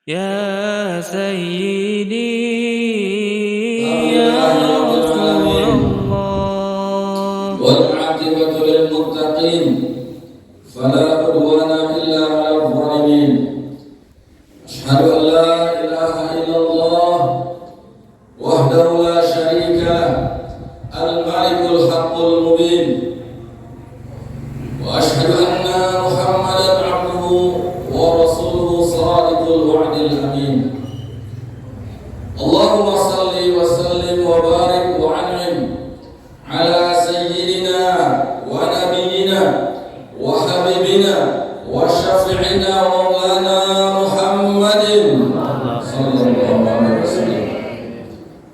يا سيدي يا رسول الله. والعاقبة للمتقين فلا عدوان إلا على الظالمين. أشهد أن لا إله إلا الله وحده لا شريك له الملك الحق المبين، وأشهد أن محمدا عبده ورسوله صادق الوعد الأمين. اللهم صل وسلم وبارك وأنعم على سيدنا ونبينا وحبيبنا وشفيعنا مولانا محمد صلى الله عليه وسلم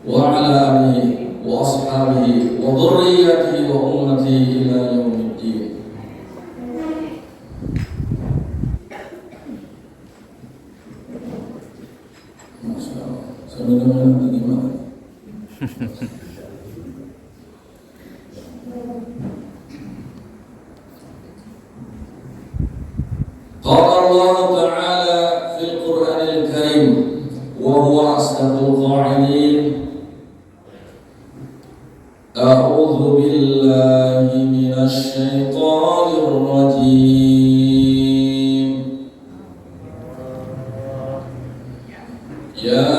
وعلى آله وأصحابه وذريته وأمته إلى يوم الدين. Masya Allah, saya benar-benar bagaimana? Qala Allah Ta'ala fil Qur'anil Karim wa huwa asdaqul qa'ilin. A'udzu billahi minasy syaithanir rajim. Ya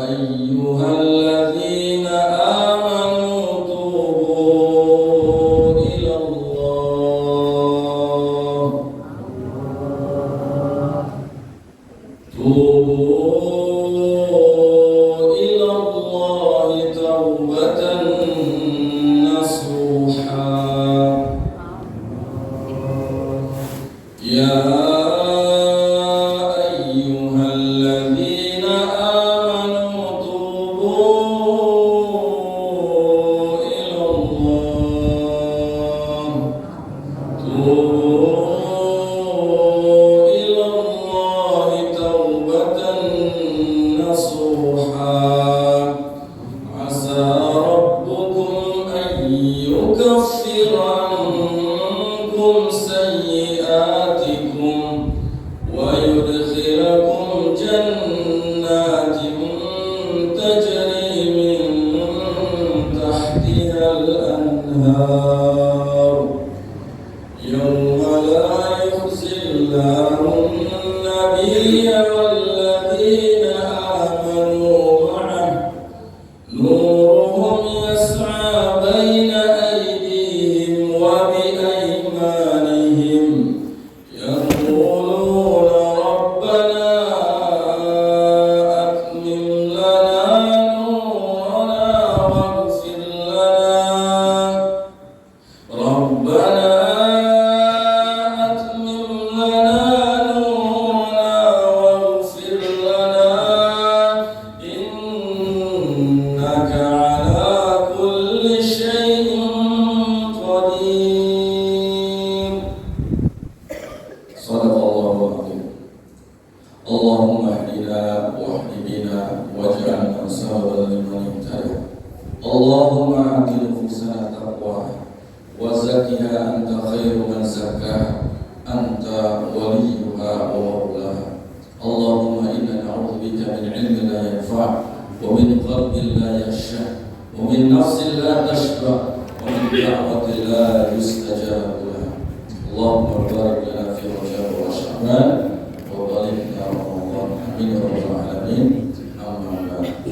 ayyuhalladzina amanu tubu ila Allah, tubu ila Allah taubatan nasuha. Ya ayyuhalladzina amanu tubu ila Allah, tubu ila Allah taubatan nasuha. Asa rabbukum an yukaffira ankum sayyi'atikum wa yudkhilakum jannatin tajri min tahtiha al-anhar yawma la yukhzillahu an-nabiyya wal-ladhina amanu ma'ahu nuruhum yas'a bayna aydihim wa biaymanihim yaquluna rabbana atmim lana nurana waghfir lana rabbana atmim lana nurana waghfir lana innaka ala kulli shay'in qadir. Sadaqallahu adzim. Allahumma hdina wahdi bina waj'alna sababan liman ihtada. Allahumma ati nufusana taqwaha wa zakkiha anta khairu man zakkaha anta waliyuha wa maulaha. Allahumma inna na'udzu bika min ilmin la yanfa' wa min qalbin la yakhsha' wa min nafsin la tashba' wa min da'watin la yustajab laha. Allahumma barik lana fi Rajab wa Sya'ban wa balighna Ramadan. Amin ya rabbal alamin. Amma ba'd.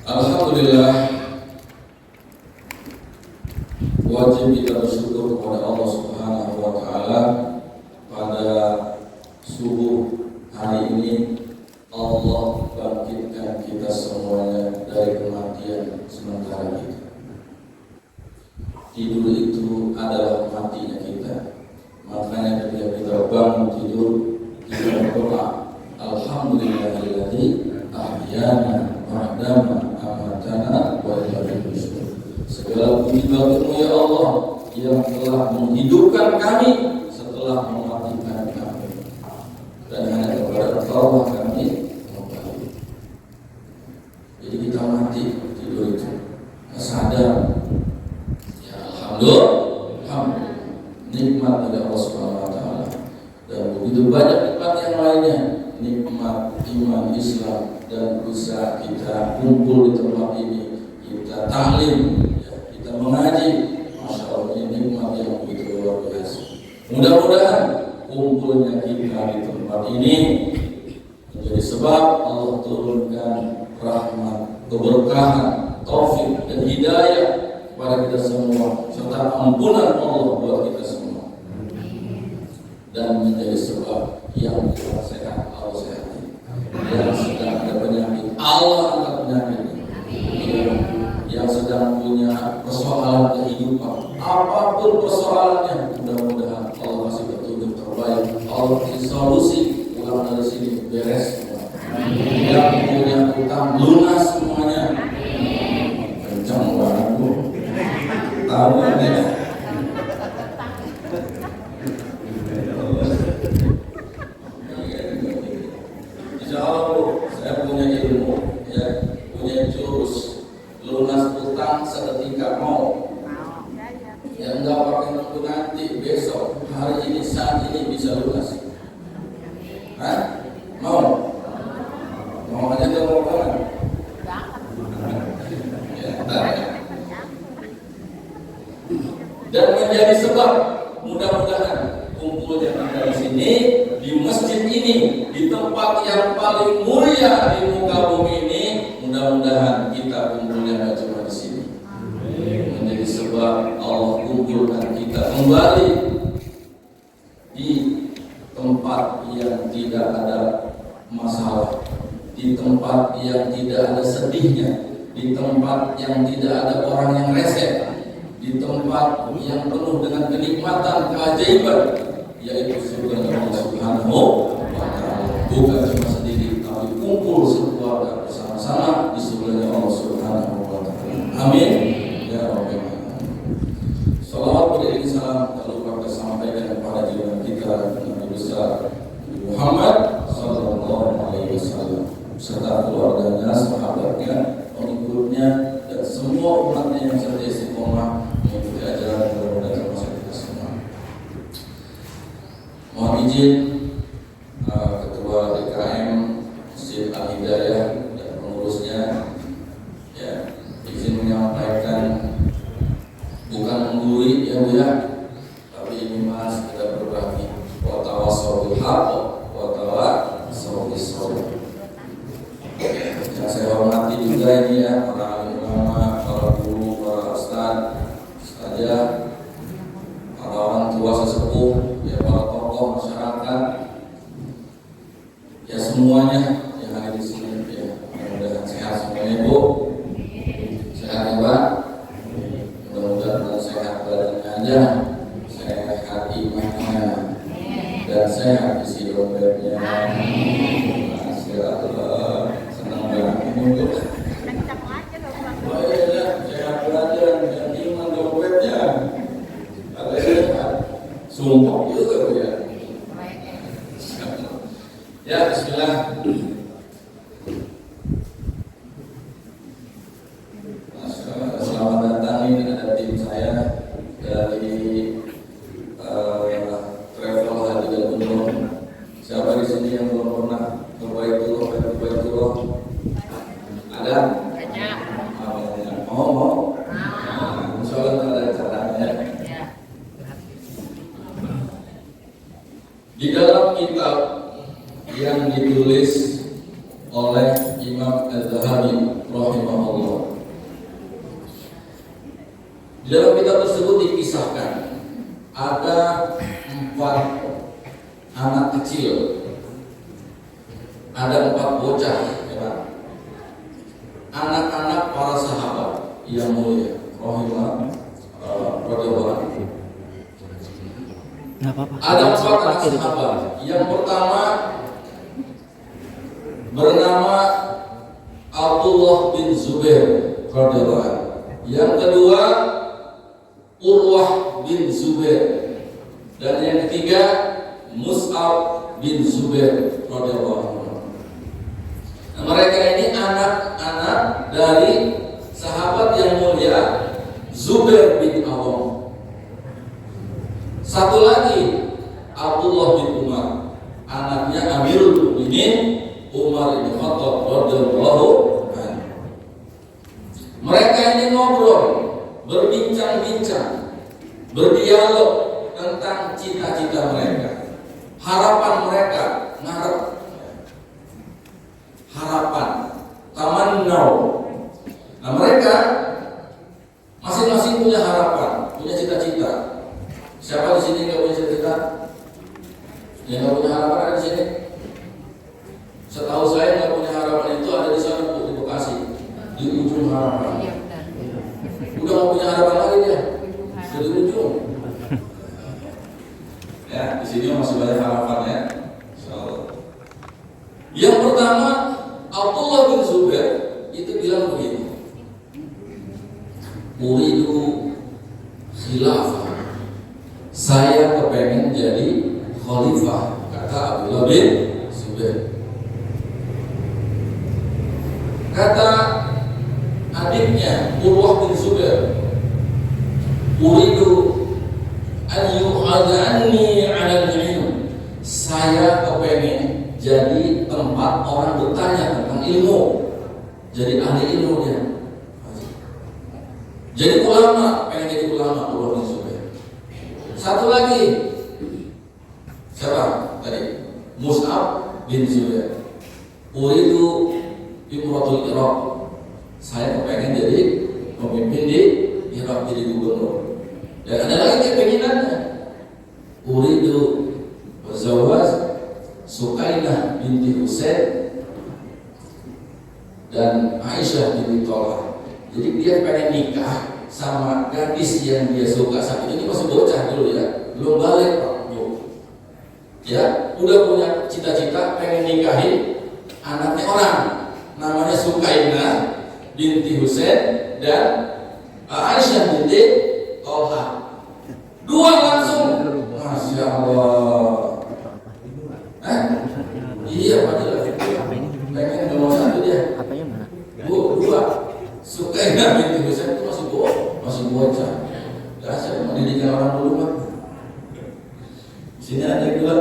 Alhamdulillah, wajib kita bersyukur kepada Allah Subhanahu wa taala pada subuh hari ini Allah bangkitkan kita semuanya dari kematian sementara kita. Tidur itu adalah matinya kita. Makanya ketika kita bangun tidur, kita berdoa, alhamdulillahilladzi ahyana ba'dama amatana wa ilaihi nusyur. Segala puji bagimu ya Allah yang telah menghidupkan kami setelah mematikan kami, dan hanya kepada Allah kami kembali. Jadi kita mati tidur itu sadar. Ya alhamdulillah, nikmat dari Allah Subhanahu wa taala. Dan Begitu banyak nikmat yang lainnya, nikmat iman Islam, dan bisa kita kumpul di tempat ini, kita taklim, ya, kita mengaji. Masya Allah, ini nikmat yang begitu luar biasa. Mudah-mudahan kumpulnya kita di tempat ini menjadi sebab Allah turunkan rahmat, keberkahan, taufik dan hidayah kepada kita semua, serta ampunan Allah buat kita semua, dan menjadi sebab yang kurang sehat Allah sehati, yang sedang ada penyakit Allah angkat penyakitnya, yang sedang punya persoalan kehidupan apapun persoalannya, mudah-mudahan Allah kasih petunjuk terbaik, Allah kasih solusi, pulang dari sini beres semua. Yang punya utang lunas semuanya. Kencang banget bu, tahu kan ya? Insya Allah bu, saya punya ilmu, ya, punya jurus lunas utang seketika mau. Yang enggak pakai nunggu nanti, besok, hari ini, saat ini bisa lunas. Hah? Mau? Mau aja tuh mau banget. Ya, ya. Dan menjadi sebab mudah-mudahan kumpulnya kita di sini, di masjid ini, di tempat yang paling mulia di muka bumi ini, mudah-mudahan kita kumpulnya nggak cuma di sini. Menjadi sebab Allah kumpulkan kita kembali di tempat yang tidak ada masalah, di tempat yang tidak ada sedihnya, di tempat yang tidak ada orang yang reseh, di tempat yang penuh dengan kenikmatan, keajaiban, yaitu surga Allah Subhanahu wa Ta'ala. Bukan cuma sendiri, tapi kumpul sekeluarga bersama-sama di surga Allah Subhanahu wa Ta'ala. Amin ya Rabbal Alamin. Salawat beriring salam tak lupa kita sampaikan kepada junjungan kita Nabi besar Muhammad sallallahu alaihi wasallam, serta keluarganya, sahabatnya, pengikutnya, dan semua umatnya yang setia istiqomah mengikuti ajaran dan termasuk kita semua. Mohon izin Ketua DKM Masjid Al-Hidayah dan pengurusnya, ya, izin menyampaikan, bukan menggurui ya Bu ya, tapi ini mas kita berbagi. Wa tawassaw bil haqq wa tawassaw bis sabr. Yang saya hormati juga ini ya, para ulama, para guru, para ustadzah, para orang tua sesepuh, ya, para tokoh masyarakat, ya semuanya yang ada di sini, ya, mudah-mudahan sehat semuanya Bu. Sehat ya Pak. Mudah-mudahan sehat badannya aja, sehat imannya, dan sehat isi dompetnya. Masya Allah, senang banget ini Bu. Oh iya, sehat badan dan iman dompetnya. Ada sehat, sumpah juga Bu ya. Ya, bismillah. Selamat datang, ini ada tim saya dari travel Haji dan Umroh. Siapa di sini yang belum pernah ke Baitullah? Ada? Mau? Insya Allah ada caranya. Di dalam kitab yang ditulis oleh Imam Az-Zahabi rahimahullah, di dalam kitab tersebut dikisahkan ada 4 anak kecil, ada 4 bocah, ya, anak-anak para sahabat yang mulia rahimahullah. Ada 4 anak sahabat. Yang pertama bernama Abdullah bin Zubair radhiyallahu anhu. Yang kedua Urwah bin Zubair, dan yang ketiga Mus'ab bin Zubair radhiyallahu anhu. Nah, mereka ini anak-anak dari sahabat yang mulia Zubair bin Awam. Satu lagi Abdullah bin Umar anaknya Amirul Mukminin Umar bin Khattab radhiyallahu anhu. Mereka ini ngobrol, berbincang-bincang, berdialog tentang cita-cita mereka, harapan mereka, harapan, tamannau. Nah, mereka masing-masing punya harapan, punya cita-cita. Siapa di sini nggak punya cita-cita? Yang nggak punya harapan ada di sini? Setahu saya nggak punya harapan itu ada di sana di Bekasi, di ujung harapan. Udah nggak punya harapan lagi dia, di ujung. Ya, di sini masih banyak harapan ya. Insyaallah. Yang pertama, Abdullah bin Zubair itu bilang begini, uridu khilafah, saya kepengen jadi khalifah, kata Abdullah bin Zubair. Kata adiknya Urwah bin Zubair, uridu an yu'adha anni 'ala al-'ilm, saya kepengen jadi tempat orang bertanya tentang ilmu, jadi ahli ilmu dia. Jadi ulama, pengen jadi ulama, Urwah bin Zubair. Satu lagi, siapa tadi? Mus'ab bin Zubair, uridu imratul Irak, saya kepengen jadi pemimpin di Irak, jadi gubernur. Dan ada lagi keinginannya, uridu wazawaz Sukainah binti Husain dan Aisyah binti Tolha. Jadi dia pengen nikah sama gadis yang dia suka saat itu. Ini masih bocah dulu ya, belum balik Pak. Ya, udah punya cita-cita pengen nikahin anaknya orang, namanya Sukainah binti Husain dan Aisyah binti Tolha. Dua langsung, Masya Allah. Iya, padahal pengen nomor satu dia. Dua. Sukainah binti Husain itu masih bocah. Dasar pendidikan orang dulu mah. Sini ada dua.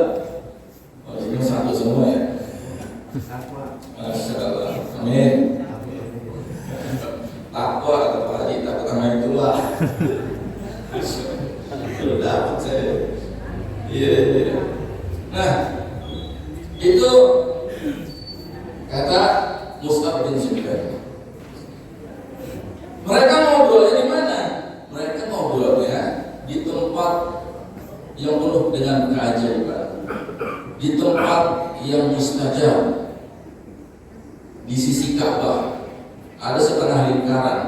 Oh, sini satu semua ya. Masya Allah. Amin. Takwa kata Pak Haji, takut sama yang tua. Belum dapat saya. Iya. Nah, itu kata Mus'ab bin Zubair. Mereka ngobrolnya di mana? Mereka ngobrolnya di tempat yang penuh dengan keajaiban, di tempat yang mustajab, di sisi Ka'bah. Ada setengah lingkaran.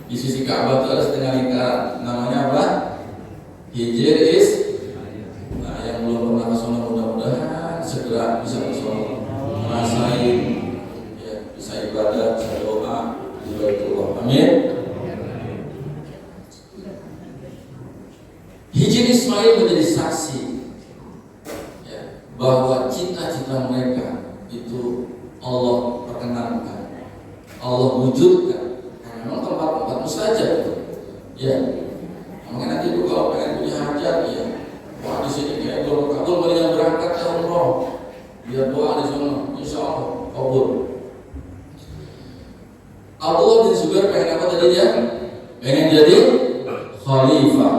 Di sisi Ka'bah itu ada setengah lingkaran. Namanya apa? Hijr is. Nah, yang belum pernah ke sana mudah-mudahan segera bisa ke sana, merasain, ya, bisa ibadah, bisa doa, Baitullah. Amin. Hijr Ismail menjadi saksi, ya, bahwa cita-cita mereka itu Allah perkenankan, Allah wujudkan. Karena memang tempat-tempat mustajab itu. Ya. Makanya nanti itu kalau pengen punya hajat, ya, wah di sini kayak belum kabul, mendingan berangkat ke umroh, biar doa di sana, insya Allah kabul. Abdullah bin Zubair pengen apa tadi dia? Pengen jadi khalifah.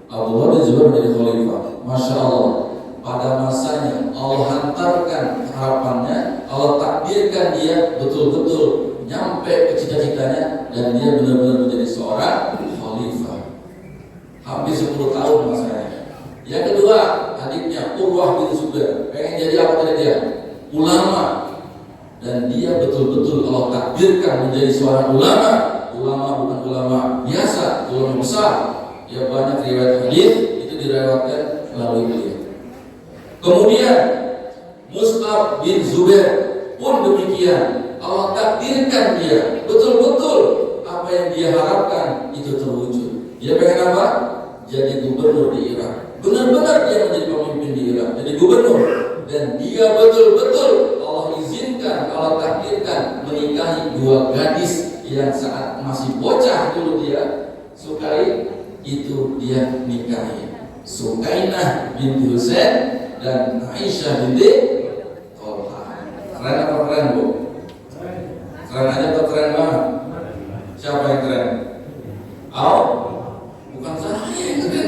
Abdullah bin Zubair menjadi khalifah. Masya Allah. Pada masanya Allah hantarkan harapannya, Allah takdirkan dia betul-betul nyampe ke cita-citanya dan dia benar-benar menjadi seorang khalifah. Hampir 10 tahun masanya. Yang kedua, adiknya Urwah bin Zubair pengen jadi apa tadi dia? Ulama. Dan dia betul-betul Allah takdirkan menjadi seorang ulama. Ulama bukan ulama biasa, ulama besar. Ya, banyak riwayat hadis itu diriwayatkan melalui beliau. Kemudian Mus'ab bin Zubair pun demikian. Allah takdirkan dia betul-betul apa yang dia harapkan itu terwujud. Dia pengen apa? Jadi gubernur di Irak. Benar-benar dia menjadi pemimpin di Irak, jadi gubernur. Dan dia betul-betul Allah izinkan, Allah takdirkan menikahi dua gadis yang saat masih bocah dulu dia sukai, itu dia nikahi. Sukainah binti Husain dan Aisyah binti Tolha. Keren apa keren, Bu? Keren aja atau keren banget? Siapa yang keren? Bukan saya yang keren.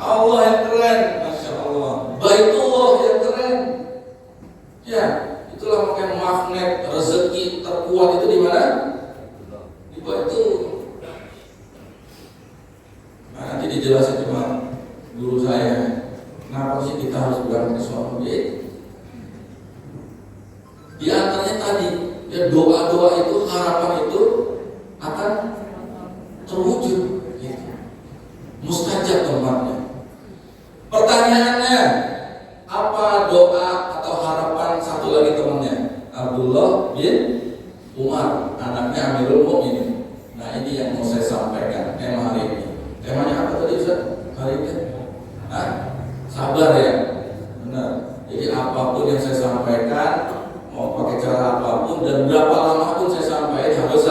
Allah yang keren, Masya Allah. Baitullah yang keren. Ya, itulah makanya magnet rezeki terkuat itu di mana? Di Baitullah. Nah, nanti dijelasin cuma guru saya. Kenapa sih kita harus berangkat ke suatu bait? Di antaranya tadi, ya doa-doa itu, harapan itu akan terwujud. Gitu. Mustajab tempatnya. Pertanyaannya, apa doa atau harapan satu lagi temannya? Abdullah bin Umar, anaknya Amirul Mukminin. Nah, ini yang mau saya sampaikan tema hari ini. Temanya apa tadi Ustaz? Hari ini? Sabar ya. Benar. Jadi apapun yang saya sampaikan, mau pakai cara apapun dan berapa lama pun saya sampaikan harus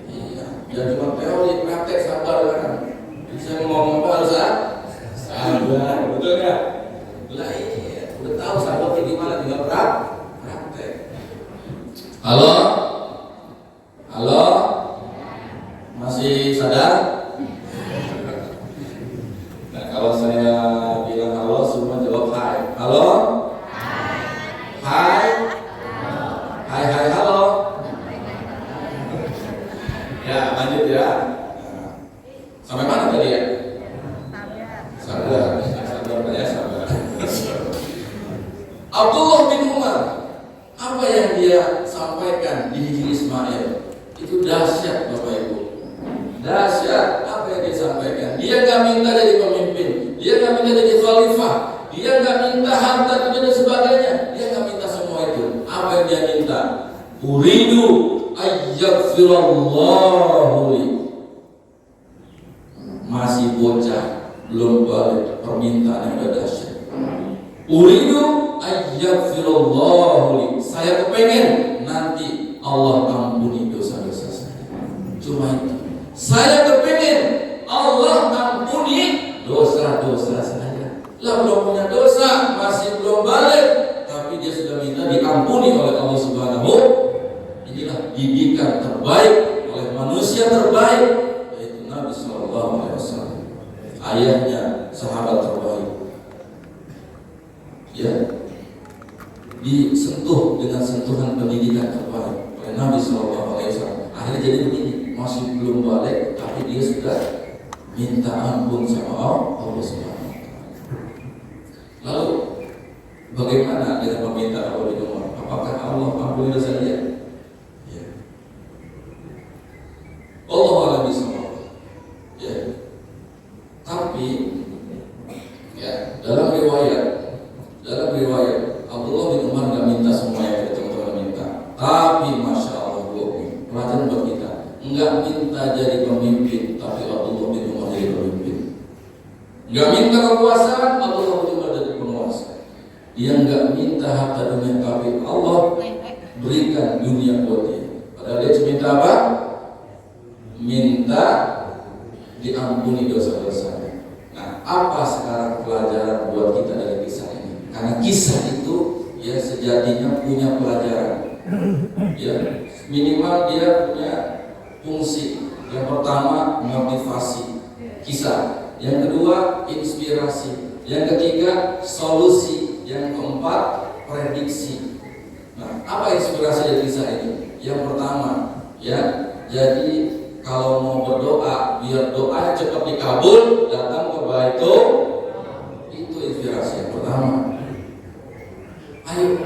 iya. Jangan cuma teori, praktek, sabar kan. Jadi saya ngomong apa harus sabar, betul nggak? Lah iya, udah tahu sabar kayak gimana, tinggal praktek. Halo, masih sadar? Nah, kalau saya bilang halo, semua jawab hai. Halo? Hai. Hai, halo. Ya, lanjut ya. Sampai mana tadi ya? Sabar ya, sabar. Abdullah bin Umar, apa yang dia sampaikan di Hijri Ismail itu dahsyat Bapak Ibu. Dahsyat apa yang dia sampaikan. Dia nggak minta jadi pemimpin, dia nggak minta jadi khalifah, dia nggak minta harta dan sebagainya, dia nggak minta semua itu. Apa yang dia minta? Uridu ayyagfirallahu li. Masih bocah, belum balik, permintaan yang udah dahsyat. Uridu ayyagfirallahu li. Saya kepengen nanti Allah ampuni dosa-dosa saya. Cuma itu. Saya kepengen Allah ampuni dosa-dosa saya. Lah belum punya dosa, masih belum balik, tapi dia sudah minta diampuni oleh Allah Subhanahu. Inilah didikan terbaik oleh manusia terbaik, yaitu Nabi Sallallahu Alaihi Wasallam. Ayahnya sahabat terbaik. Ya, disentuh dengan sentuhan pendidikan terbaik oleh Nabi Sallallahu Alaihi Wasallam. Akhirnya jadi begini, masih belum balik, tapi dia sudah minta ampun sama Allah Subhanahu wa Ta'ala. Lalu bagaimana dengan permintaan Allah bin Umar? Apakah Allah ampuni dosa dia? Ya. Allah a'lam bishawab. Ya. Tapi ya, dalam riwayat Abdullah bin Umar nggak minta semua yang teman-teman minta. Tapi masya Allah, pelajaran buat kita. Nggak minta jadi pemimpin, tapi Abdullah bin Umar jadi pemimpin. Nggak minta kekuasaan, Abdullah bin Umar jadi penguasa. Dia nggak minta harta dunia, tapi Allah berikan dunia buat dia. Padahal dia cuma minta apa? Minta diampuni dosa-dosanya. Nah, apa sekarang pelajaran buat kita dari kisah ini? Karena kisah itu ya sejatinya punya pelajaran. Ya, minimal dia punya fungsi. Yang pertama motivasi, kisah. Yang kedua inspirasi. Yang ketiga solusi. Yang keempat prediksi. Nah, apa inspirasi dari kisah ini? Yang pertama, ya, jadi kalau mau berdoa biar doanya cepat dikabul, datang ke Baitul. Itu inspirasi yang pertama. Ayo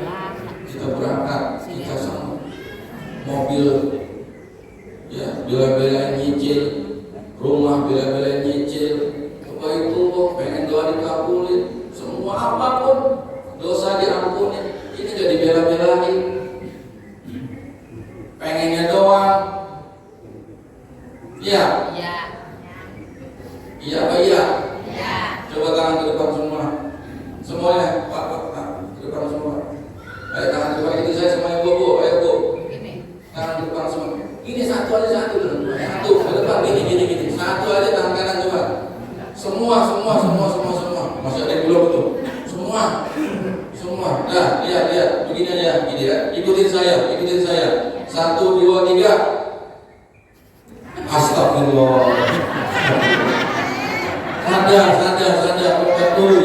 kita berangkat, kita sama mobil, ya, bela-belain nyicil, rumah bela-belain nyicil, apa itu kok pengen doa dikabulin, semua apapun dosa diampuni, ini gak dibela-belain, pengennya doang, iya, iya apa iya? Coba tangan ke depan semua, semuanya, Pak, ke depan semua. Ayo tangan ke depan, ini saya semuanya bu, ayo bu. Tangan ke depan semua. Ini satu aja satu ke depan, gini. Satu aja tangan kanan coba. Semua. Masih ada gitu ya. Ikutin saya. 1, 2, 3. Astagfirullah. Sadar, betul.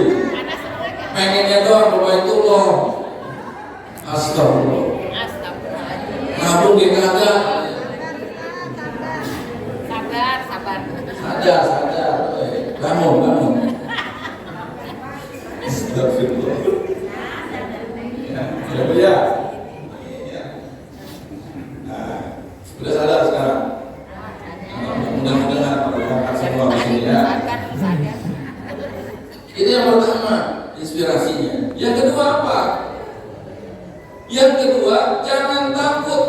Pengennya doang bahwa itu loh. Astagfirullah. Nabung dia kagak. Sabar. Sadar. Bangun. Astagfirullah. Ya. Nah, sudah sadar sekarang. Mudah-mudahan berangkat semua di sini ya. Itu yang pertama, inspirasinya. Yang kedua apa? Yang kedua, jangan takut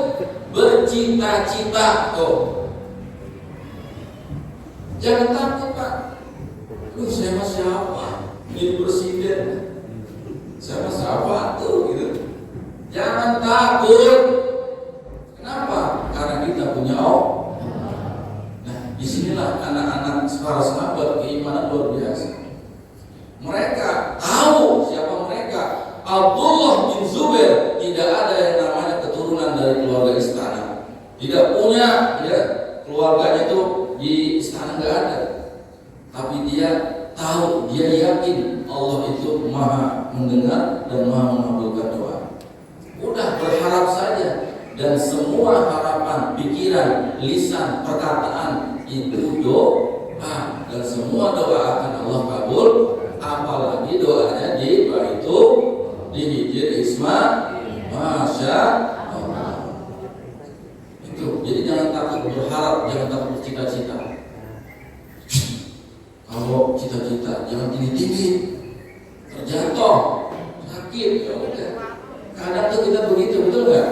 bercita-cita. Jangan takut, Pak. Saya mah siapa? Ini presiden. Saya mah siapa tuh gitu. Jangan takut. Kenapa? Karena kita punya Allah. Nah, disinilah anak-anak para sahabat keimanan luar biasa. Mereka tahu siapa mereka. Abdullah bin Zubair tidak ada yang namanya keturunan dari keluarga istana. Tidak punya ya, keluarganya itu di istana nggak ada. Tapi dia tahu, dia yakin Allah itu maha mendengar dan maha mengabulkan doa. Udah berharap saja. Dan semua harapan, pikiran, lisan, perkataan itu doa. Dan semua doa akan Allah kabul. Apalagi doanya di Baitu di Hijr Ismail, Masya Allah. Itu, jadi jangan takut berharap, jangan takut bercita-cita. Kalau cita-cita jangan tinggi-tinggi, terjatuh, sakit, ya udah. Kadang tuh kita begitu, betul nggak?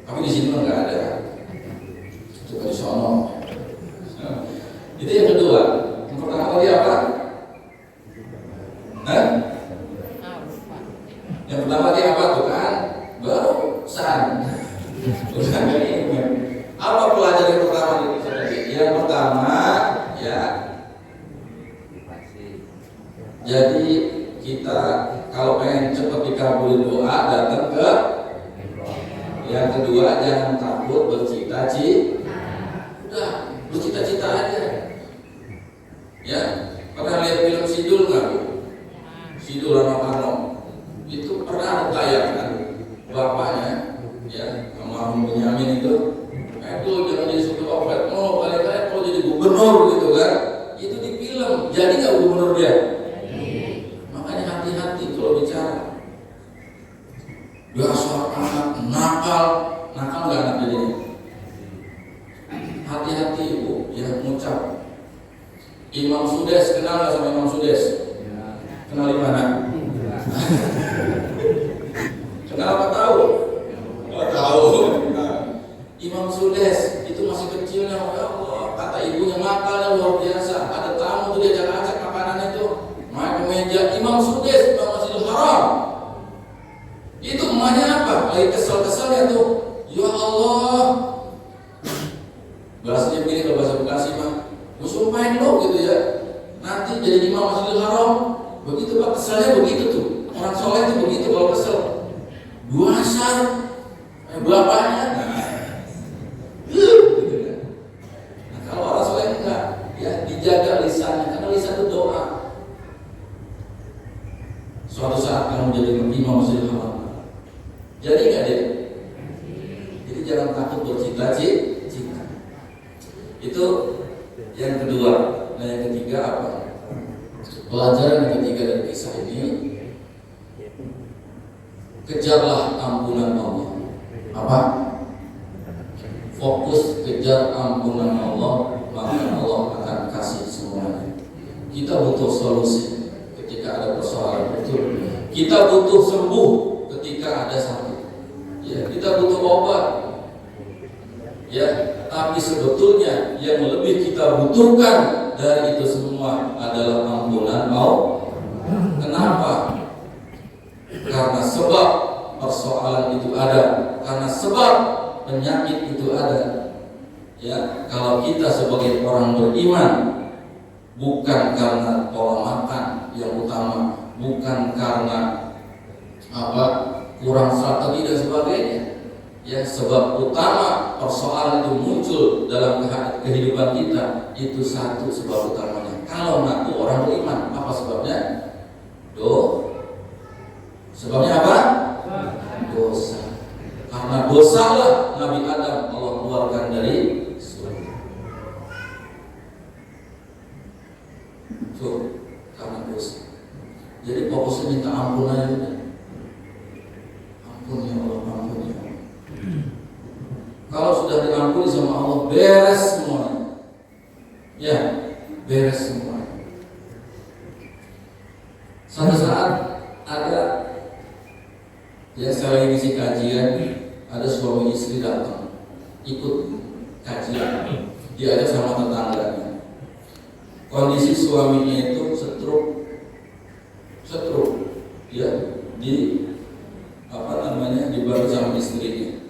Tapi di sini mah nggak ada. Coba di sono. Itu yang kedua. Yang pertama tadi apa? Yang pertama tadi apa tuh kan? Barusan. Udah nggak ingat. Apa pelajaran yang pertama tadi? Yang pertama ya. Jadi kita kalau pengen cepat dikabulin doa datang ke. Yang kedua jangan takut bercita-cita. Udah bercita-cita aja. Ya, pernah lihat film Sidul nggak Bu? Sidul Rano itu pernah ditayangkan bapaknya, ya almarhum Benyamin itu jangan jadi supir opet, paling kaya kalau jadi gubernur gitu kan? Itu di film, jadi nggak gubernur dia? Makanya hati-hati kalau bicara. Dasar anak nakal nggak anak jadinya. Hati-hati Bu, ya mengucap. Imam Sudes, kenal nggak sama Imam Sudes? Kenal di mana? Kenal apa tahu? Oh, tahu. Imam Sudes itu masih kecilnya, ya Allah, kata ibunya makannya luar biasa. Ada tamu tuh dia acak-acak makanan itu, naik ke meja. Imam Sudes, Imam Masjidil Haram. Itu emaknya apa? Lagi kesel-keselnya tuh. Ya Allah. Bahasanya begini kalau bahasa Bekasi mah, gue sumpahin lo gitu ya. Nanti jadi Imam Masjidil Haram. Begitu Pak, keselnya begitu tuh. Orang soleh itu begitu kalau kesel. Buasar bapaknya. Gitu kan. Nah, kalau orang soleh enggak, ya dijaga lisannya karena lisan itu doa. Suatu saat kamu jadi Imam Masjidil Haram. Jadi enggak dia? Jadi jangan takut bercita-cita. Itu yang kedua. Nah yang ketiga apa? Pelajaran yang ketiga dari kisah ini, kejarlah ampunan Allah. Apa? Fokus kejar ampunan Allah, maka Allah akan kasih semuanya. Kita butuh solusi ketika ada persoalan itu. Kita butuh sembuh ketika ada sakit. Ya, kita butuh obat. Ya, tapi sebetulnya yang lebih kita butuhkan dari itu semua adalah ampunan Allah. Kenapa? Karena sebab persoalan itu ada, karena sebab penyakit itu ada. Ya, kalau kita sebagai orang beriman, bukan karena pola makan yang utama, bukan karena kurang strategi dan sebagainya. Ya, sebab utama persoalan itu muncul dalam kehidupan kita itu satu sebab utamanya. Kalau ngaku orang beriman, apa sebabnya? Sebabnya apa? Dosa. Karena dosa lah Nabi Adam Allah keluarkan dari surga. Tuh, karena dosa. Jadi fokusnya minta ampun aja. Ampun ya Allah, ampun ya Allah. Kalau sudah diampuni sama Allah, beres semuanya. Ya, beres semuanya. Suatu saat ada, ya saya lagi ngisi kajian, ada suami istri datang ikut kajian, diajak sama tetangganya. Kondisi suaminya itu stroke, ya, dibantu sama istrinya.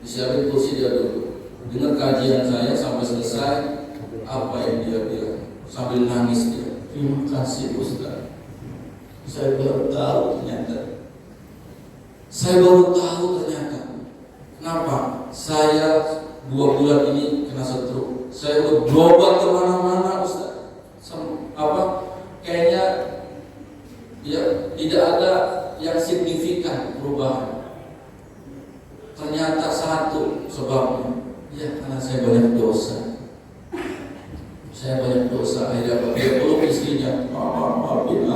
Disiapin kursi dia dulu. Dengar kajian saya sampai selesai, apa yang dia bilang sambil nangis dia. Terima kasih Ustaz. Saya baru tahu ternyata. Kenapa? Saya 2 bulan ini kena stroke. Saya udah berobat kemana-mana Ustaz. Kayaknya ya tidak ada yang signifikan perubahan. Ternyata satu sebabnya, ya karena saya banyak dosa. Akhirnya dia peluk istrinya, Mama maafin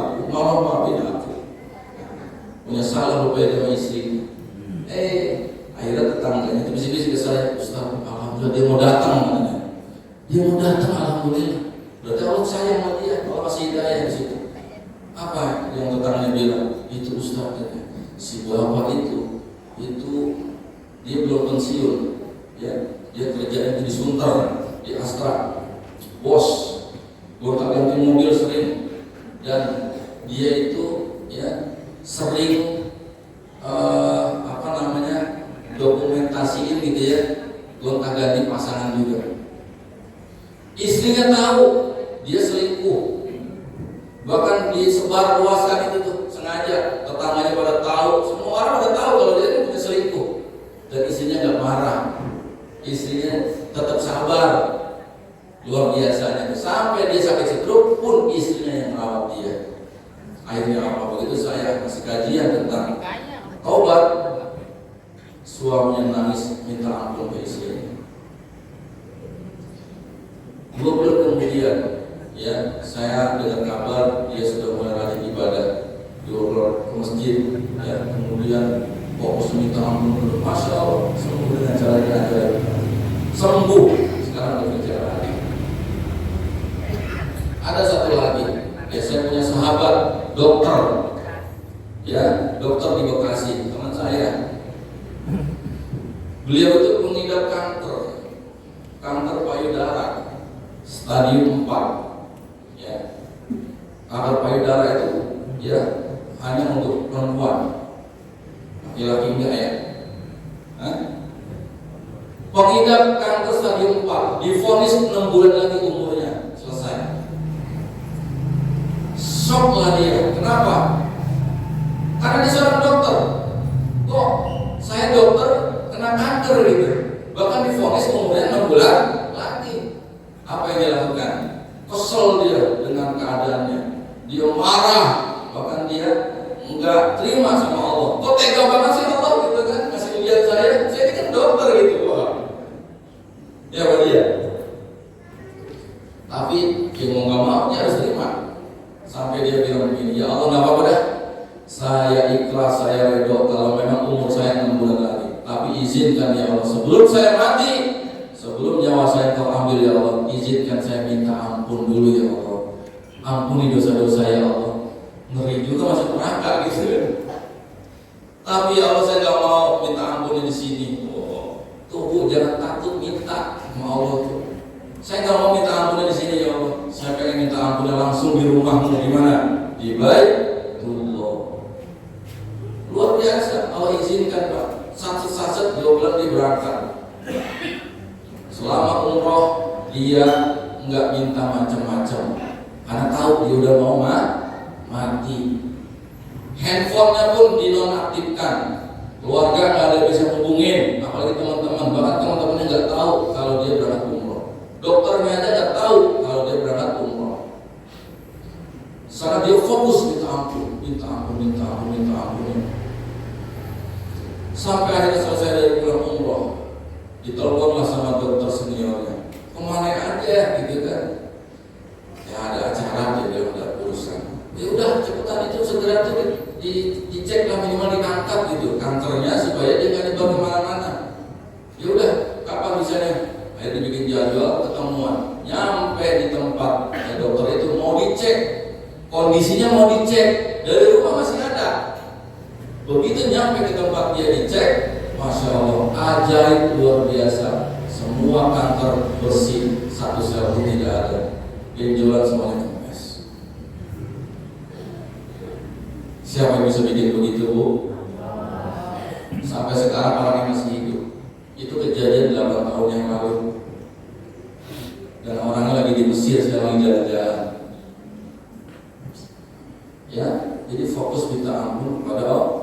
aku. Punya salah rupanya dengan istrinya. Akhirnya tetangganya itu bisik-bisik ke saya, Ustaz, alhamdulillah dia mau datang katanya. Dia mau datang alhamdulillah. Berarti Allah sayang sama dia, Allah kasih hidayah di situ. Apa yang tetangganya bilang? Itu Ustaz katanya. Si bapak itu dia belum pensiun, ya, dia kerjanya di Sunter, di Astra, bos, gonta-ganti mobil sering, dan dia itu ya sering dokumentasiin gitu ya, gonta-ganti pasangan juga. Istrinya tahu dia selingkuh, bahkan disebar luaskan itu tuh sengaja, tetangganya pada tahu, semua orang pada tahu kalau dia itu punya selingkuh. Dan istrinya nggak marah, istrinya tetap sabar, luar biasanya. Sampai dia sakit stroke pun istrinya yang merawat dia. Akhirnya apa? Begitu saya kasih kajian tentang taubat, suaminya nangis minta ampun ke istrinya. 2 bulan kemudian, ya saya dengar kabar dia sudah mulai rajin ibadah, diurut ke masjid, ya kemudian fokus minta ampun. Masya Allah, sembuh dengan cara yang ajaib. Sembuh, sekarang bekerja lagi. Ada satu lagi, ya saya punya sahabat dokter, ya dokter di Bekasi, teman saya. Beliau itu mengidap kanker payudara stadium 4, ya. Kanker payudara itu ya hanya untuk perempuan, laki-laki enggak ya. Pengidap kanker stadium 4 divonis 6 bulan lagi umurnya selesai. Shock lah dia. Kenapa? Karena dia seorang dokter. Kok saya dokter kena kanker gitu. Bahkan divonis umurnya 6 bulan lagi. Apa yang dia lakukan? Kesel dia dengan keadaannya. Dia marah, bahkan dia enggak terima sama Allah. Kok tega banget sih Allah gitu kan? Kasih ujian saya ini kan dokter gitu. Wah. Ya Pak dia. Tapi dia mau nggak mau dia harus terima. Sampai dia bilang begini, ya Allah nggak apa-apa dah. Saya ikhlas, saya redho kalau memang umur saya 6 bulan lagi. Tapi izinkan ya Allah sebelum saya mati, sebelum nyawa saya kau ambil ya Allah, izinkan saya minta ampun dulu ya Allah. Ampuni dosa-dosa ya Allah. Ngeri juga masuk neraka gitu. Tapi ya Allah saya nggak mau minta ampunnya di sini. Tuh jangan takut minta sama Allah tuh. Saya nggak mau minta ampunnya di sini ya Allah. Saya pengen minta ampunnya langsung di rumahmu di mana? Di Baitullah. Luar biasa. Allah izinkan Pak. Satset 2 bulan dia berangkat. Selama umroh dia nggak minta macam-macam karena tahu dia udah mau mati. Handphonenya pun dinonaktifkan. Keluarga nggak ada yang bisa hubungin, apalagi teman-teman. Bahkan teman-temannya nggak tahu kalau dia berangkat umroh. Dokternya aja nggak tahu kalau dia berangkat umroh. Karena dia fokus minta ampun. Sampai akhirnya selesai dari pulang umroh, diteleponlah sama dokter seniornya. Kemana aja gitu kan? Ya ada acara, dia bilang ada urusan. Ya udah cepetan itu segera tuh dicek lah, minimal ditangkap gitu kankernya supaya dia nggak nyebar kemana-mana. Ya udah kapan bisanya? Akhirnya dibikin jadwal ketemuan. Nyampe di tempat dokter itu mau dicek, kondisinya mau dicek, dari rumah masih ada. Begitu nyampe ke tempat dia dicek, Masya Allah, ajaib luar biasa. Semua kanker bersih, satu sel pun tidak ada. Benjolan semuanya kempes. Siapa yang bisa bikin begitu, Bu? Sampai sekarang orangnya masih hidup. Itu kejadian 8 tahun yang lalu. Dan orangnya lagi di Mesir sekarang jalan-jalan. Ya, jadi fokus minta ampun kepada Allah.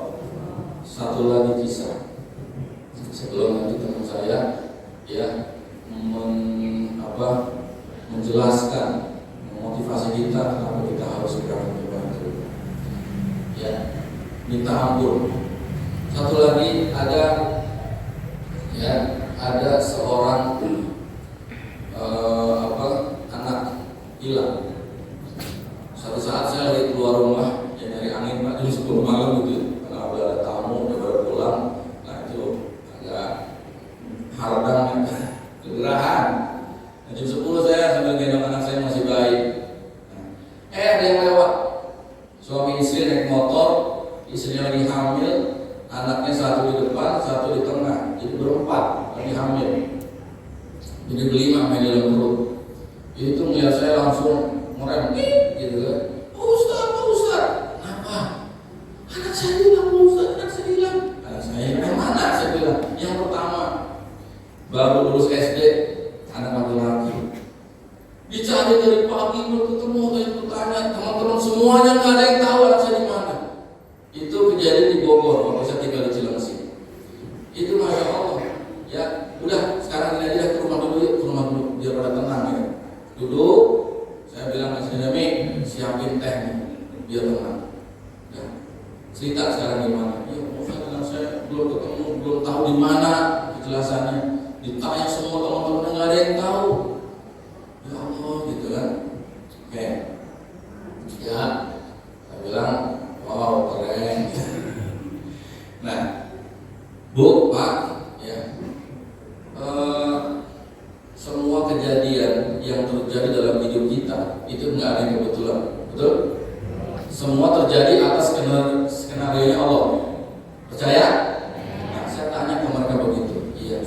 Satu lagi kisah. Sebelum nanti teman saya ya menjelaskan, memotivasi kita kenapa kita harus berani membantu. Ya, minta ampun. Satu lagi ada seorang anak hilang. Suatu saat saya lagi keluar rumah, ya nyari angin Pak, jam 10 malam gitu. Karena udah ada tamu, udah baru pulang. Nah itu agak hardang, kegerahan. Nah, jam 10 saya sambil gendong anak saya masih bayi. Ada yang lewat. Suami istri naik motor, istrinya lagi hamil, anaknya satu di depan, satu di tengah. Jadi berempat lagi hamil. Jadi berlima main di dalam perut. Itu melihat saya langsung ngerem gitu kan. Pak Ustaz, kenapa? Anak saya hilang, Pak Ustaz, anak saya hilang. Anak saya yang mana? Saya bilang, yang pertama baru lulus SD, anak laki-laki. Dicari dari pagi belum ketemu, dari bertanya teman-teman semuanya nggak ada yang tahu anak saya di mana. Itu kejadian di Bogor, waktu saya tinggal di Cilengsi. Itu Masya Allah. Ya, udah sekarang ini aja ke rumah dulu yuk, ke rumah dulu biar pada tenang ya. Duduk, saya bilang ke Jami, siapin teh nih, biar tenang. Ya, cerita sekarang gimana? Ya, anak saya belum ketemu, belum tahu di mana kejelasannya. Ditanya semua teman-teman nggak ada yang tahu. Ya Allah, gitu kan? Oke, ya, saya bilang, wow keren. Nah, Bu, Pak, ya, semua kejadian yang terjadi dalam hidup kita itu nggak ada yang kebetulan, betul? Semua terjadi atas skenario Allah. Percaya? Nah, saya tanya ke mereka begitu. Iya.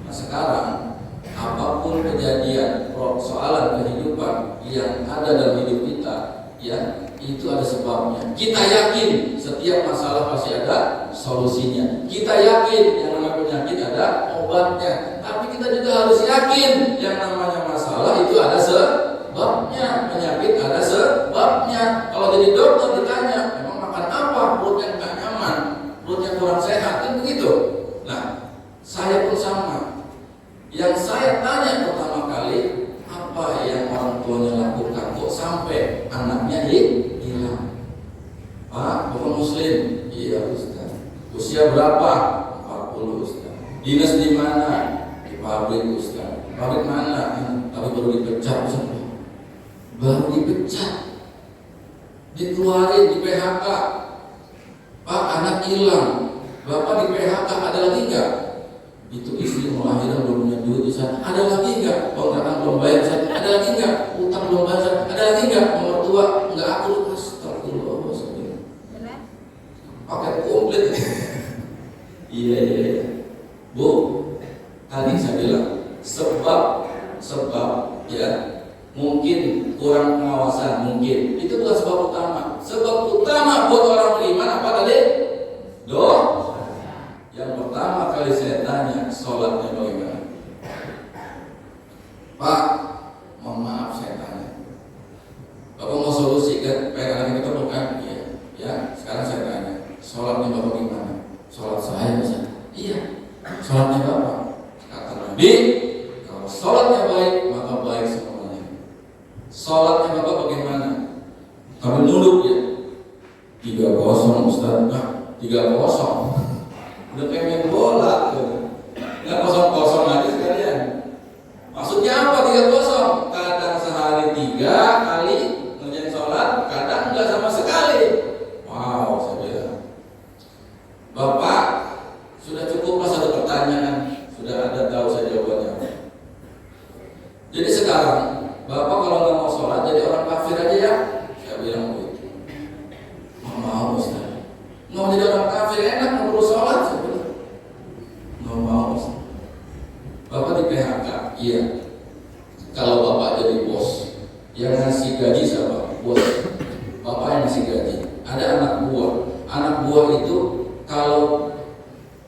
Nah, sekarang apapun kejadian, soalan kehidupan yang ada dalam hidup kita, ya, itu ada sebabnya. Kita yakin setiap masalah pasti ada solusinya. Kita yakin yang namanya penyakit ada obatnya. Tapi kita juga harus yakin yang namanya masalah itu ada sebabnya, penyakit ada sebabnya. Kalau jadi dokter ditanya, memang makan apa? Perutnya nggak nyaman, perutnya kurang sehat, kan begitu. Nah, saya pun sama. Yang saya tanya pertama kali, apa yang orang tuanya lakukan kok sampai anaknya hilang? Pak, Bapak Muslim? Iya Ustaz. Usia berapa? 40 Ustaz. Dinas di mana? Di pabrik Ustaz. Pabrik mana? Tapi baru dipecat Ustaz. Baru dipecat, dikeluarin, di PHK. Pak, anak hilang. Bapak di PHK, ada lagi enggak? Itu istri mau lahiran belum punya duit Ustaz. Ada lagi enggak? Kontrakan belum bayar Ustaz. Ada lagi enggak? Utang belum bayar Ustaz. Ada lagi enggak? Nomor tua enggak akur. Astagfirullah. Paket komplit. Iya. Bu, tadi saya bilang sebab ya mungkin kurang pengawasan, mungkin itu bukan sebab utama. Sebab utama buat orang beriman apa tadi? Yang pertama kali saya tanya, sholatnya bagaimana? Pak, mohon maaf saya tanya. Bapak mau solusi kan? Pengen kita bukan? Iya. Ya, sekarang saya Sambil nunduk ya. 3-0 Ustaz. Nah, 3-0. Udah pengen bola tuh. Nggak 0-0 aja sekalian. Maksudnya apa 3-0? Kadang sehari 3 kali ngerjain sholat, kadang nggak sama sekali. Wow, saya bilang. Bapak, sudah cukup mas satu pertanyaan. Sudah ada tahu saya jawabannya. Jadi sekarang, Bapak kalau nggak mau sholat jadi orang kafir aja ya? Saya bilang begitu. Mau Ustaz. Nggak mau jadi orang kafir enak, nggak perlu sholat. Saya bilang. Nggak mau Ustaz. Bapak di PHK, iya. Kalau Bapak jadi bos, yang ngasih gaji siapa? Bos. Bapak yang ngasih gaji. Ada anak buah. Anak buah itu kalau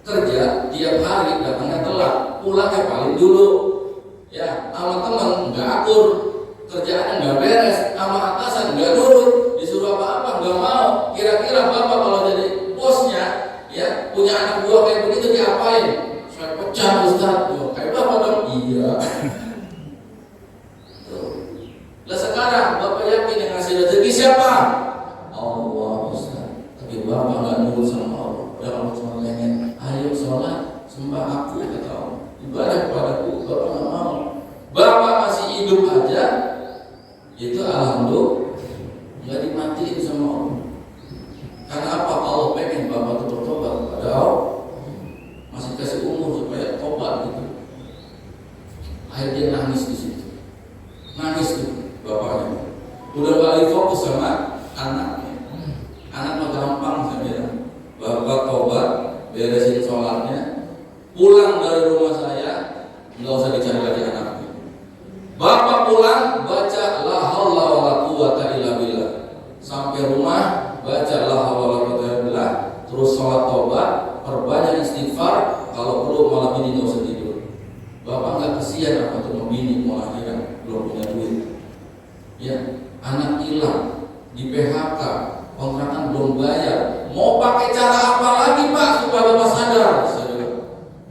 kerja tiap hari datangnya telat, pulangnya paling dulu. Ya, sama teman nggak akur, kerjaannya nggak beres, sama atasan nggak nurut, disuruh apa-apa nggak mau. Kira-kira Bapak kalau jadi bosnya, ya punya anak buah kayak begitu diapain? Saya pecah Ustaz. Kayak Bapak dong? Iya. Lah sekarang Bapak yakin yang ngasih rezeki siapa? Allah Ustaz. Tapi Bapak nggak nurut sama Allah. Udah Allah cuma pengen, ayo sholat, sembah aku kata Allah. Ibadah kepadaku, Bapak nggak mau. Bapak masih hidup aja, itu alhamdulillah nggak dimatiin sama Allah. Karena apa? Allah pengen Bapak itu bertobat kepada Allah. Masih kasih umur supaya tobat gitu. Akhirnya dia nangis di situ. Nangis tuh bapaknya. Udah balik fokus sama anaknya. Anak mah gampang saya bilang. Bapak tobat, beresin sholatnya, pulang dari rumah saya, nggak usah dicari lagi anaknya. Bapak pulang baca la haula wala quwata illa billah. Sampai rumah baca la haula wala quwata illa billah, terus sholat tobat, perbanyak istighfar, kalau perlu malam ini nggak usah tidur. Bapak nggak kesian apa tuh mau bini mau lahiran belum punya duit. Ya, anak hilang di PHK, kontrakan belum bayar. Mau pakai cara apa lagi Pak supaya Bapak sadar?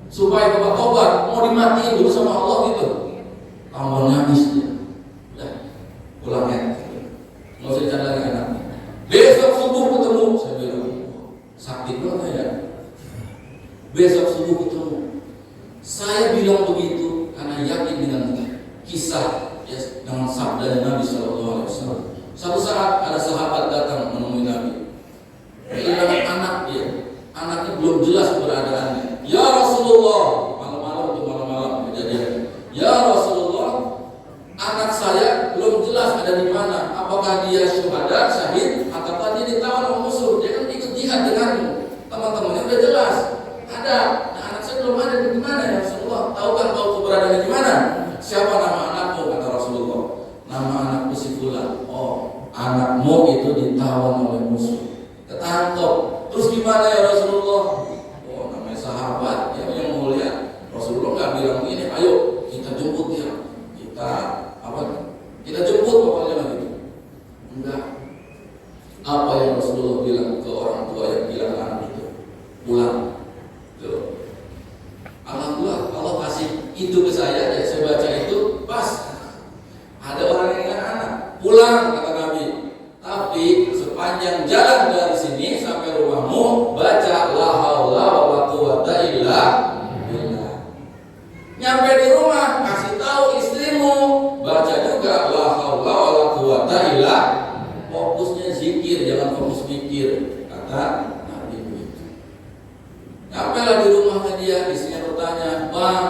Supaya Bapak tobat, mau dimatiin dulu sama Allah gitu. Tambah nangis dia. Udah, pulang ya. Nggak usah dicari lagi anaknya. Besok subuh ketemu, saya bilang. Sakit banget ya. Besok subuh ketemu. Saya bilang begitu karena yakin dengan kisah ya, dengan sabda Nabi SAW. Satu saat ada sahabat datang menemui Nabi. Kehilangan anak dia, anaknya belum jelas keberadaannya. Ya Rasulullah, malam-malam kejadian. Ya Rasulullah, anak saya belum jelas ada di mana. Apakah dia syuhada, syahid, ataukah dia ditawan oleh musuh? Dia kan ikut jihad denganmu. Teman-temannya udah jelas ada. Nah, anak saya belum ada di mana ya Rasulullah? Tahu keberadaannya di mana? Siapa nama anakmu? Kata Rasulullah. Nama anakku si Fulan. Oh, anakmu itu ditawan oleh musuh. Ketangkep. Terus gimana ya Rasulullah? Oh, namanya sahabat ya, yang mulia. Rasulullah nggak bilang begini, ayo kita jemput dia. Kita jemput pokoknya gitu. Enggak. Apa yang Rasulullah bilang ke orang tua yang bilang anak itu? Pulang. Tuh. Alhamdulillah Allah kasih itu ke saya, ya saya baca itu pas. Ada orang yang ingat anak. Pulang kata Nabi. Tapi sepanjang jalan dari sini sampai rumahmu baca la haula wala quwata illa billah. Nyampe di rumah kasih tahu istrimu baca juga la haula wala quwata illa. Fokusnya zikir, jangan fokus mikir, kata Nabi begitu. Nyampe lah di rumahnya dia, istrinya bertanya, "Bang,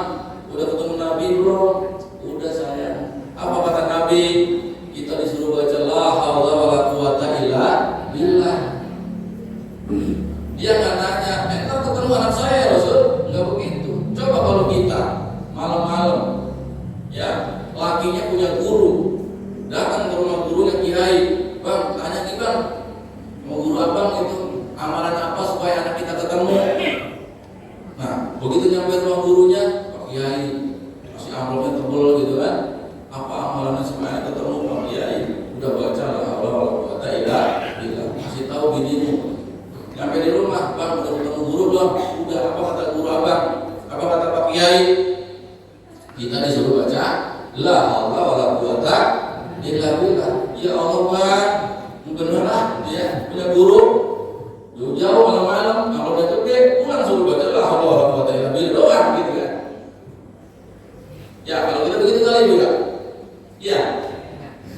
udah ketemu Nabi belum?" "Udah sayang." "Apa kata Nabi?" "Kita disuruh baca la haula wala quwata illa billah." Dia nggak nanya, "Entar ketemu anak saya Rasul?" Nggak begitu. Coba kalau kita malam-malam, ya lakinya punya guru, datang ke rumah gurunya kiai, "Bang, tanya nih bang, mau guru abang itu amalan apa supaya anak kita ketemu?" Nah, begitu nyampe rumah gurunya, "Pak Kiai, masih amplopnya tebel gitu kan? Apa amalannya supaya anak ketemu Pak Kiai?" "Udah baca lah, Allah kata ilah, kasih tahu binimu." Nyampe di rumah, "Bang, udah ketemu guru belum?" "Udah." "Apa kata guru abang? Apa kata Pak Kiai?" Kita disuruh baca la haula wala quwata illa billah. Ya Allah Bang, punya guru jauh-jauh malam-malam, kalau udah gede pulang suruh baca la haula wala quwata illa billah doang gitu kan. Ya kalau kita begitu kali juga. Ya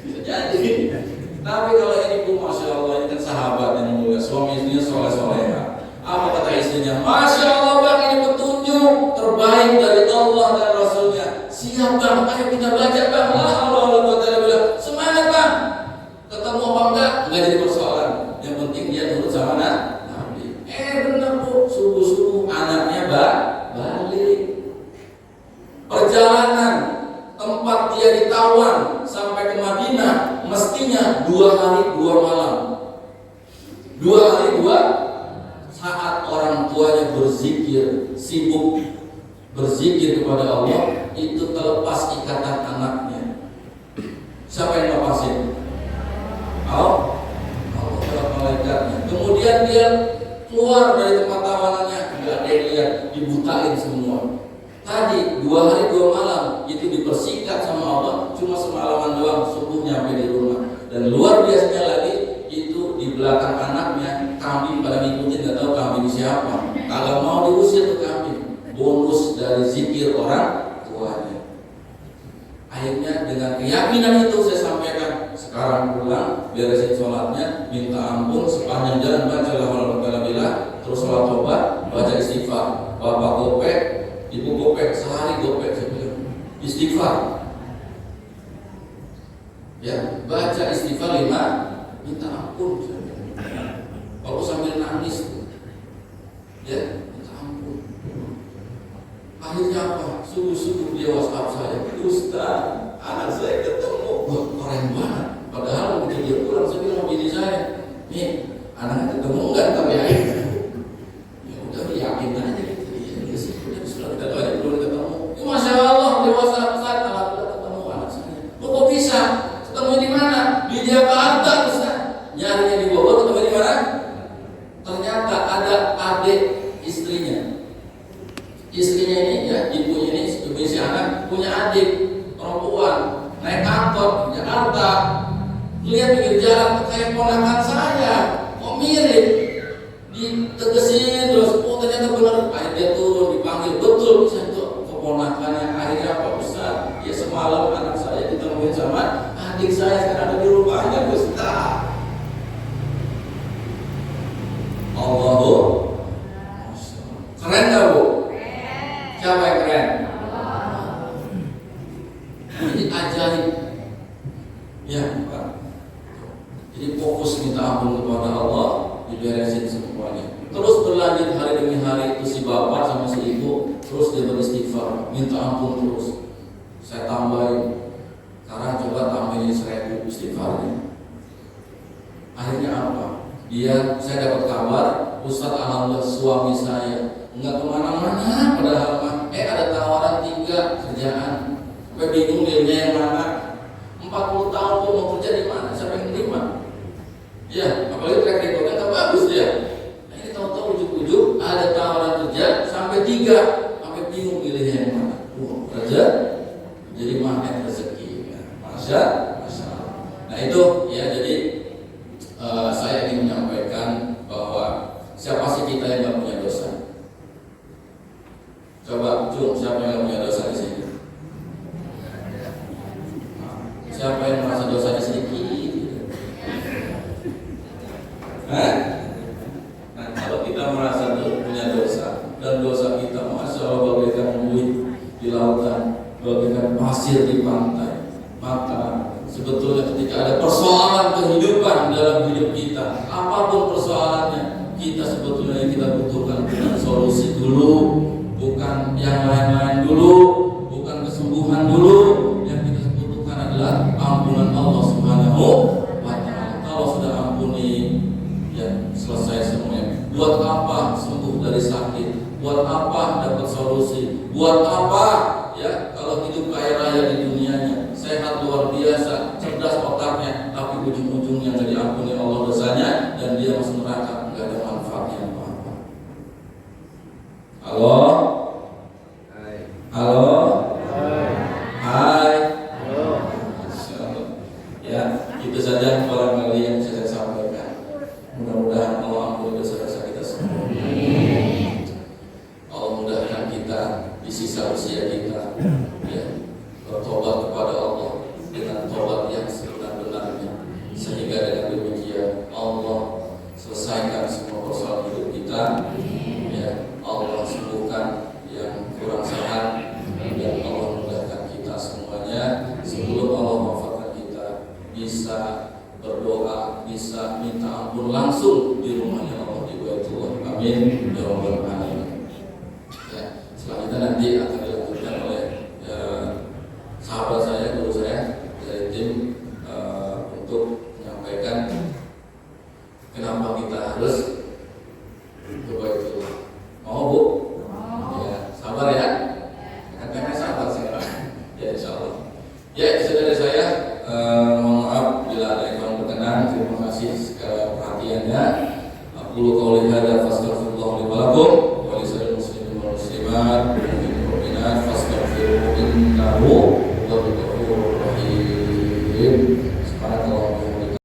bisa jadi. Tapi kalau ini pun masya Allah, ini kan sahabat yang mulia, suami istrinya soleh-soleha. Apa kata istrinya? Masya Allah bang, ini petunjuk terbaik dari Allah dan Rasulnya. Siap bang, ayo kita baca bang. La haula wala quwata illa billah. Semangat bang. Ketemu apa enggak jadi persoalan. Yang penting dia nurut sama Nabi. Benar bu, subuh-subuh anaknya balik. Perjalanan tempat dia ditawan sampai ke Madinah mestinya 2 hari 2 malam. 2 hari 2 saat orang tuanya berzikir, sibuk berzikir kepada Allah, itu terlepas ikatan anaknya. Siapa yang lepasin? Allah malaikatnya. Kemudian dia keluar dari tempat tawanannya, nggak ada yang lihat, dibutain semua. Tadi 2 hari 2 malam itu dipersikat sama Allah, cuma semalaman doang, subuh nyampe di rumah. Dan luar biasanya lagi itu di belakang anaknya kambing pada ngikutin, nggak tahu kambing siapa. Kalau mau diusir tuh kambing, bonus dari zikir orang tuanya. Akhirnya dengan keyakinan itu saya sampaikan, sekarang pulang, beresin sholatnya, minta ampun, sepanjang jalan baca la haula wala quwata illa billah, terus sholat tobat, baca istighfar. Bapak gopek, ibu gopek, sehari gopek, saya bilang istighfar. Ya, baca istighfar 5, minta ampun. Kalau sambil nangis, ya, minta ampun. Akhirnya apa? Subuh-subuh dia WhatsApp saya, Ustaz, anak saya ketemu. Wah, keren banget. Padahal mungkin dia pulang, saya bilang bini saya, nih, anaknya ketemu enggak? Tapi ya udah yakin aja gitu. Ya sih, udah kita doain belum ketemu. Ya, Masya Allah, di WhatsApp Ustaz, alhamdulillah ketemu anak saya. Kok bisa? Ketemu di mana? Di Jakarta, Ustaz. Nyarinya di Bogor, ketemu di mana? Ternyata ada adik istrinya. Istrinya ini, ya, ibunya ini, ibu si anak punya adik perempuan, naik angkot di Jakarta, lihat pinggir jalan kayak ponakan saya, kok mirip, ditegesin terus, oh ternyata benar. Akhirnya dia turun, dipanggil, betul bisa itu keponakannya. Akhirnya apa Ustaz? Ya semalam anak saya ditemuin sama adik saya, sekarang ada di rumahnya Ustaz. Allahu keren gak bu? Siapa yang keren? Ini ajaib. Ya Pak. Jadi fokus minta ampun kepada Allah, diberesin semuanya. Terus berlanjut hari demi hari, itu si bapak sama si ibu terus dia beristighfar, minta ampun terus. Saya tambahin, sekarang coba tambahin 1000 istighfarnya. Akhirnya apa? Saya dapat kabar, Ustaz alhamdulillah suami saya nggak kemana-mana, padahal ada tawaran 3 kerjaan. Sampai bingung milihnya yang mana. 40 tahun pun mau kerja di mana? Siapa yang terima? Ya, apalagi track recordnya nggak bagus dia. Nah, ini tahu-tahu ujuk-ujuk ada tawaran kerja sampai 3, sampai bingung milihnya yang mana. Kerja jadi magnet rezeki. Masya Allah. Nah itu ya, jadi saya ingin menyampaikan bahwa siapa sih kita yang nggak punya dosa? Coba Jung, siapa yang nggak punya dosa di sini? Siapa yang merasa dosanya sedikit? Nah, kalau kita merasa punya dosa dan dosa kita masya Allah bagaikan buih di lautan, bagaikan pasir di pantai, maka sebetulnya ketika ada persoalan kehidupan dalam hidup kita, apapun persoalannya, kita sebetulnya kita butuhkan bukan solusi dulu, bukan yang lain-lain dulu, bukan kesembuhan dulu. Yang kita butuhkan adalah ampunan Allah Subhanahu wa Ta'ala. Kalau sudah ampuni, ya selesai semuanya. Buat apa sembuh dari sakit? Buat apa dapat solusi? Buat apa ya kalau hidup kaya raya di dunianya, sehat luar biasa, cerdas otaknya, tapi ujung-ujungnya nggak diampuni Allah dosanya dan dia masuk neraka, nggak ada manfaatnya apa-apa. Halo? Halo? Hai? Ya, itu saja barangkali yang bisa saya sampaikan. Mudah-mudahan ataupun langsung di rumahnya Allah di Baitullah. Amin ya rabbal alamin. Ya, selanjutnya nanti akan dilanjutkan oleh sahabat saya, guru saya dari tim untuk menyampaikan kenapa kita harus ke Baitullah. Mau Bu? Ya, sabar ya. Karena sahabat sekarang. Ya insyaallah. Ya, itu saja dari saya. Mohon maaf bila ada yang kurang berkenan. Terima kasih segala perhatiannya. Aku qauli hadza fastaghfirullah li wa lakum wa lisa'il muslimin wal muslimat.